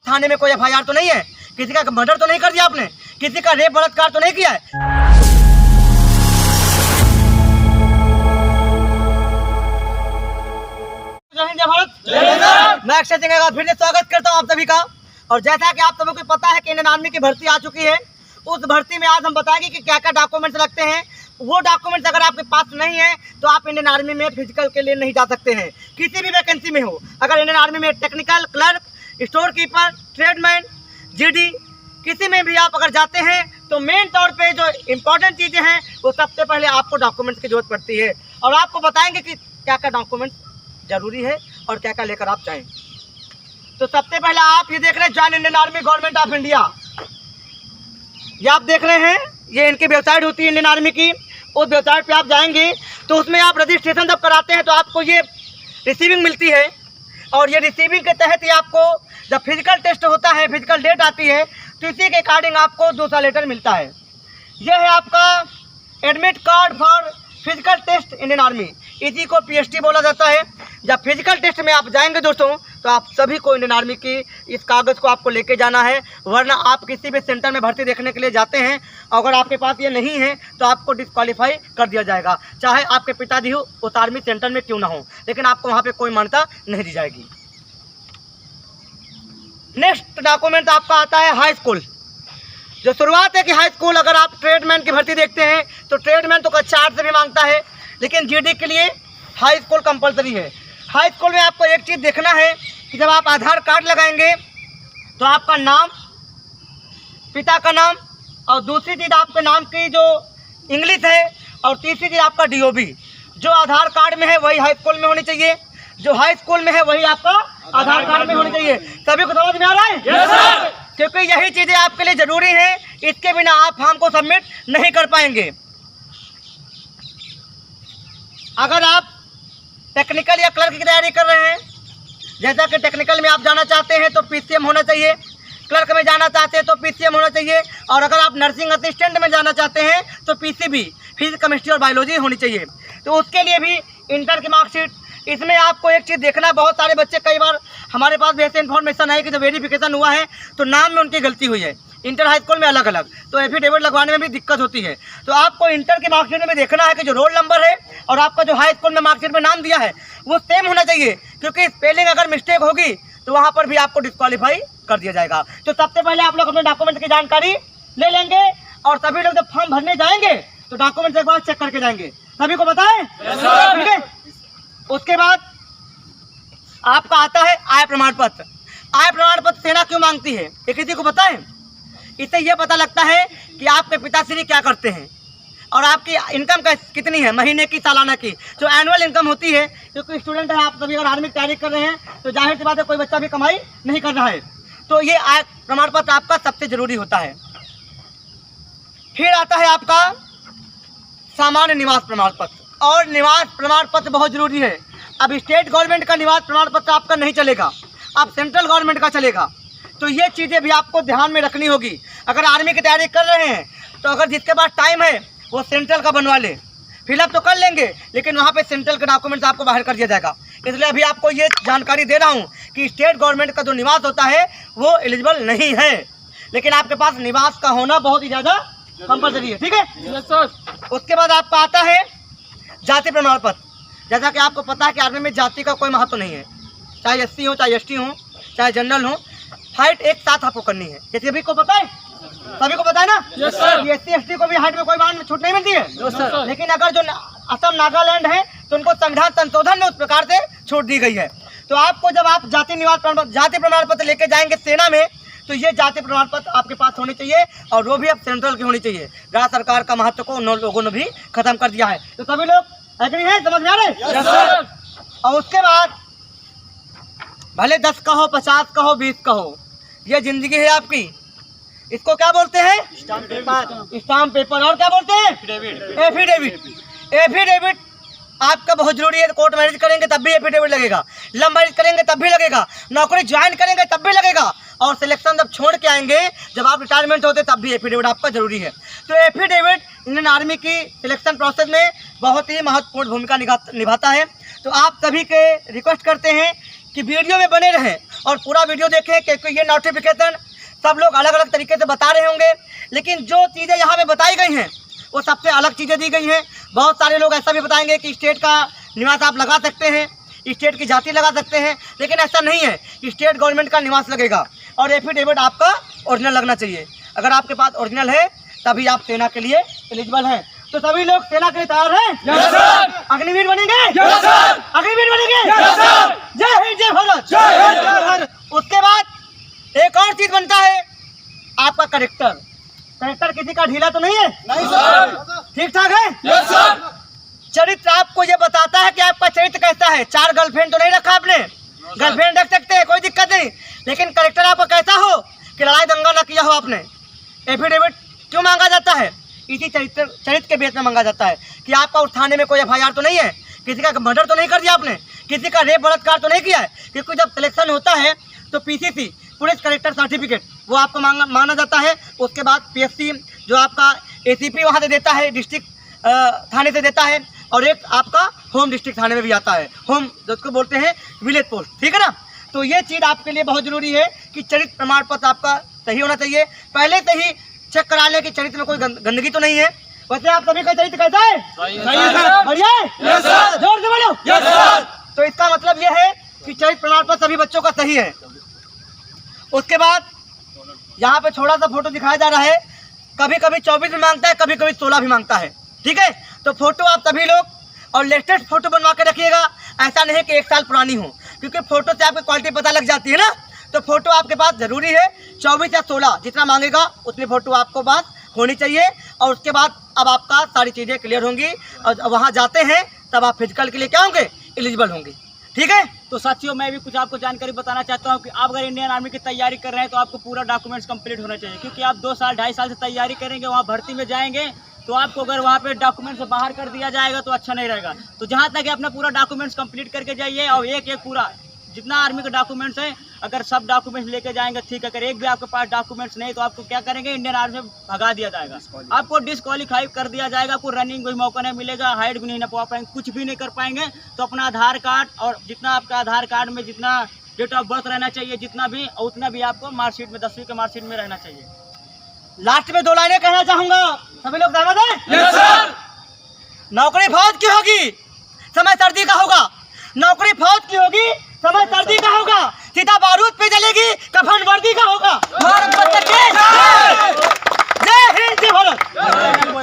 थाने में कोई FIR तो नहीं है? किसी का मर्डर तो नहीं कर दिया आपने? किसी का रेप बलात्कार तो नहीं किया है? मैं अक्षय सिंह का फिर से स्वागत करता हूं आप सभी का। और जैसा कि आप सभी को पता है कि इंडियन आर्मी की भर्ती आ चुकी है, उस भर्ती में आज हम बताएंगे कि क्या क्या डॉक्यूमेंट्स लगते हैं। वो डॉक्यूमेंट्स अगर आपके पास नहीं है तो आप इंडियन आर्मी में फिजिकल के लिए नहीं जा सकते हैं, किसी भी वैकेंसी में हो। अगर इंडियन आर्मी में technical, clerk, store keeper, tradesman, GD किसी में भी आप अगर जाते हैं तो मेन तौर पे जो इम्पोर्टेंट चीज़ें हैं वो सबसे पहले आपको डॉक्यूमेंट्स की जरूरत पड़ती है। और आपको बताएंगे कि क्या क्या डॉक्यूमेंट्स जरूरी है और क्या क्या लेकर आप जाएँ। तो सबसे पहले आप ये देख रहे हैं join Indian army government of India. ये आप देख रहे हैं, ये इनकी वेबसाइट होती है इंडियन आर्मी की। उस वेबसाइट पे आप जाएंगे तो उसमें आप रजिस्ट्रेशन जब कराते हैं तो आपको ये रिसीविंग मिलती है। और ये रिसीविंग के तहत ही आपको जब फिजिकल टेस्ट होता है, फिजिकल डेट आती है, तो इसी के अकॉर्डिंग आपको दूसरा लेटर मिलता है। यह है आपका admit card for physical test Indian Army, इसी को PST बोला जाता है। जब फिजिकल टेस्ट में आप जाएंगे दोस्तों तो आप सभी को इंडियन आर्मी की इस कागज़ को आपको लेके जाना है, वरना आप किसी भी सेंटर में भर्ती देखने के लिए जाते हैं, अगर आपके पास ये नहीं है तो आपको डिस्क्वालीफाई कर दिया जाएगा, चाहे आपके पिताजी हो उस आर्मी सेंटर में क्यों ना हो, लेकिन आपको वहाँ पे कोई मान्यता नहीं दी जाएगी। नेक्स्ट डॉक्यूमेंट आपका आता है हाई स्कूल। जो शुरुआत है कि हाई स्कूल, अगर आप ट्रेडमैन की भर्ती देखते हैं तो ट्रेडमैन तो कक्षा 8 से भी मांगता है, लेकिन GD के लिए हाई स्कूल कंपलसरी है। हाई स्कूल में आपको एक चीज़ देखना है कि जब आप आधार कार्ड लगाएंगे तो आपका नाम, पिता का नाम, और दूसरी चीज़ आपके नाम की जो इंग्लिश है, और तीसरी चीज़ आपका DOB। जो आधार कार्ड में है वही हाई स्कूल में होनी चाहिए, जो हाई स्कूल में है वही आपका आधार कार्ड में होनी चाहिए। सभी को समझ में आ रहा है? Yes, sir। क्योंकि यही चीज़ें आपके लिए ज़रूरी हैं, इसके बिना आप फॉर्म को सबमिट नहीं कर पाएंगे। अगर आप टेक्निकल या क्लर्क की तैयारी कर रहे हैं, जैसा कि टेक्निकल में आप जाना चाहते हैं तो PCM होना चाहिए, क्लर्क में जाना चाहते हैं तो PCM होना चाहिए, और अगर आप नर्सिंग असिस्टेंट में जाना चाहते हैं तो PCB, फिजिक्स, केमिस्ट्री और बायोलॉजी होनी चाहिए। तो उसके लिए भी इंटर की मार्कशीट। इसमें आपको एक चीज़ देखना, बहुत सारे बच्चे, कई बार हमारे पास भी ऐसे इन्फॉर्मेशन है कि जब वेरिफिकेशन हुआ है तो नाम में उनकी गलती हुई है, इंटर हाई स्कूल में अलग अलग, तो एफिडेविट लगवाने में भी दिक्कत होती है। तो आपको इंटर की मार्कशीट में देखना है कि जो रोल नंबर है और आपका जो हाई स्कूल में मार्कशीट में नाम दिया है वो सेम होना चाहिए, क्योंकि स्पेलिंग अगर मिस्टेक होगी तो वहाँ पर भी आपको डिस्क्वालीफाई कर दिया जाएगा। तो सबसे पहले आप लोग अपने डॉक्यूमेंट की जानकारी ले लेंगे, और सभी लोग जब फॉर्म भरने जाएंगे तो डॉक्यूमेंट एक बार चेक करके जाएंगे। सभी को बताएं? ठीक है। उसके बाद आपका आता है आय प्रमाण पत्र। आय प्रमाण पत्र सेना क्यों मांगती है ये किसी को पता है? इससे यह पता लगता है कि आपके पिताश्री क्या करते हैं और आपकी इनकम कितनी है, महीने की, सालाना की, जो एनुअल इनकम होती है। क्योंकि स्टूडेंट है, आप सभी अगर आर्मी की तैयारी कर रहे हैं तो जाहिर सी बात है कोई बच्चा भी कमाई नहीं कर रहा है, तो ये आय प्रमाण पत्र आपका सबसे जरूरी होता है। फिर आता है आपका सामान्य निवास प्रमाण पत्र, और निवास प्रमाण पत्र बहुत जरूरी है। अब स्टेट गवर्नमेंट का निवास प्रमाण पत्र आपका नहीं चलेगा, अब सेंट्रल गवर्नमेंट का चलेगा। तो ये चीज़ें भी आपको ध्यान में रखनी होगी। अगर आर्मी की तैयारी कर रहे हैं तो अगर जिसके पास टाइम है वो सेंट्रल का बनवा ले, फिलअप तो कर लेंगे लेकिन वहाँ पे सेंट्रल के डॉक्यूमेंट्स आपको बाहर कर दिया जाएगा। इसलिए अभी आपको ये जानकारी दे रहा हूँ कि स्टेट गवर्नमेंट का जो निवास होता है वो एलिजिबल नहीं है, लेकिन आपके पास निवास का होना बहुत ही ज़्यादा कंपलसरी है। ठीक है। उसके बाद आपका आता है जाति प्रमाण पत्र। जैसा कि आपको पता है कि आर्मी में जाति का कोई महत्व नहीं है, चाहे SC हो, चाहे ST हो, चाहे जनरल हो, हाइट एक साथ आपको करनी है। ये सभी को पता है? सभी को पता है ना? Yes sir. SC ST को भी हाइट में कोई बात छूट नहीं मिलती है। Yes sir. लेकिन अगर जो असम, नागालैंड है तो उनको संविधान संशोधन में उस प्रकार से छूट दी गई है। तो आपको जब आप जाति प्रमाण पत्र लेके जाएंगे सेना में तो ये जाति प्रमाण पत्र आपके पास होनी चाहिए, और वो भी अब सेंट्रल की होनी चाहिए। राज्य सरकार का महत्व को उन लोगों ने भी खत्म कर दिया है। तो सभी लोग एग्री है? समझ में आ रहे? Yes sir. और उसके बाद भले 10 कहो, 50 कहो, 20 कहो, ये जिंदगी है आपकी। इसको क्या बोलते हैं? Stamp paper. और क्या बोलते हैं? एफिडेविट। एफिडेविट आपका बहुत जरूरी है। कोर्ट मैरिज करेंगे तब भी एफिडेविट लगेगा, लव मैरिज करेंगे तब भी लगेगा, नौकरी ज्वाइन करेंगे तब भी लगेगा, और सिलेक्शन जब छोड़ के आएंगे, जब आप रिटायरमेंट होते तब भी एफिडेविट आपका जरूरी है। तो एफिडेविट इंडियन आर्मी की सिलेक्शन प्रोसेस में बहुत ही महत्वपूर्ण भूमिका निभाता है। तो आप सभी के रिक्वेस्ट करते हैं कि वीडियो में बने रहें और पूरा वीडियो देखें, क्योंकि ये नोटिफिकेशन सब लोग अलग अलग तरीके से बता रहे होंगे, लेकिन जो चीज़ें यहाँ पे बताई गई हैं वो सबसे अलग चीज़ें दी गई हैं। बहुत सारे लोग ऐसा भी बताएंगे कि स्टेट का निवास आप लगा सकते हैं, स्टेट की जाति लगा सकते हैं, लेकिन ऐसा नहीं है। स्टेट गवर्नमेंट का निवास लगेगा और एफिडेविट आपका ओरिजिनल लगना चाहिए। अगर आपके पास ओरिजिनल है तभी आप सेना के लिए एलिजिबल हैं। तो सभी लोग सेना के लिए तैयार हैं? Yes sir. अग्निवीर बनेंगे? Yes sir. अग्निवीर बनेंगे? Yes sir. जय हिंद, जय भारत। जय हिंद, जय भारत। उसके बाद एक और चीज बनता है आपका करेक्टर। करेक्टर किसी का ढीला तो नहीं है? नहीं सर। ठीक ठाक है? Yes sir. चरित्र आपको ये बताता है कि आपका चरित्र कैसा है। 4 गर्लफ्रेंड तो नहीं रखा आपने, गर्लफ्रेंड रख सकते हैं, कोई दिक्कत नहीं, लेकिन करेक्टर आपका कैसा हो कि लड़ाई दंगा न किया हो आपने। एफिडेविट क्यों मांगा जाता है? इसी चरित्र के बेस में मांगा जाता है कि आपका उस थाने में कोई FIR तो नहीं है, किसी का मर्डर तो नहीं कर दिया आपने, किसी का रेप बलात्कार तो नहीं किया है। क्योंकि जब सिलेक्शन होता है तो PCC पुलिस करेक्टर सर्टिफिकेट वो आपको माना जाता है। उसके बाद PSC जो आपका ACP वहाँ से देता है, डिस्ट्रिक्ट थाने से देता है, और एक आपका होम डिस्ट्रिक्ट थाने में भी आता है, होम जिसको बोलते हैं विलेज पोस्ट, ठीक है ना। तो ये चीज़ आपके लिए बहुत ज़रूरी है कि चरित्र प्रमाण पत्र आपका सही होना चाहिए। पहले से ही चेक करा लें कि चरित्र में कोई गंदगी तो नहीं है। वैसे आप सभी का चरित्र कैसा है? सही है। बढ़िया है? Yes sir. जोर से बोलो। Yes sir. तो इसका मतलब ये है कि चरित्र प्रमाण पत्र सभी बच्चों का सही है। उसके बाद यहाँ पे थोड़ा सा फोटो दिखाया जा रहा है, कभी कभी 24 भी मांगता है, कभी कभी 16 भी मांगता है, ठीक है। तो फोटो आप सभी लोग और लेटेस्ट फोटो बनवा के रखिएगा। ऐसा नहीं कि 1 साल पुरानी हो, क्योंकि फोटो से आपकी क्वालिटी पता लग जाती है ना। तो फोटो आपके पास ज़रूरी है। 24 या 16 जितना मांगेगा उतनी फोटो आपको पास होनी चाहिए। और उसके बाद अब आपका सारी चीज़ें क्लियर होंगी और वहाँ जाते हैं तब आप फिजिकल के लिए क्या होंगे? एलिजिबल होंगे, ठीक है। तो साथियों, मैं भी कुछ आपको जानकारी बताना चाहता हूं कि आप अगर इंडियन आर्मी की तैयारी कर रहे हैं तो आपको पूरा डॉक्यूमेंट्स कंप्लीट होना चाहिए। क्योंकि आप 2 साल 2.5 साल से तैयारी करेंगे, वहां भर्ती में जाएंगे, तो आपको अगर वहां पे डॉक्यूमेंट्स से बाहर कर दिया जाएगा तो अच्छा नहीं रहेगा। तो जहां तक अपना पूरा डॉक्यूमेंट्स कंप्लीट करके जाइए, और एक पूरा जितना आर्मी के डॉक्यूमेंट्स हैं, अगर सब डॉक्यूमेंट्स लेके जाएंगे ठीक है। अगर एक भी आपके पास डॉक्यूमेंट्स नहीं तो आपको क्या करेंगे? इंडियन आर्मी से भगा दिया जाएगा, आपको डिस्क्वालीफाई कर दिया जाएगा, आपको रनिंग कोई मौका नहीं मिलेगा, हाइट भी नहीं नपा पाएंगे, कुछ भी नहीं कर पाएंगे। तो अपना आधार कार्ड और जितना आपका आधार कार्ड में जितना डेट ऑफ बर्थ रहना चाहिए, जितना भी, और उतना भी आपको मार्कशीट में 10वीं के मार्कशीट में रहना चाहिए। लास्ट में 2 लाइनें कहना चाहूँगा, सभी लोग सहमत हैं? Yes sir. नौकरी फौज की होगी, समय सर्दी का होगा। नौकरी फौज की होगी, समय सर्दी का होगा। सीधा बारूद पे जलेगी, कफन वर्दी का होगा। भारत माता की जय। जय हिंद, जय भारत।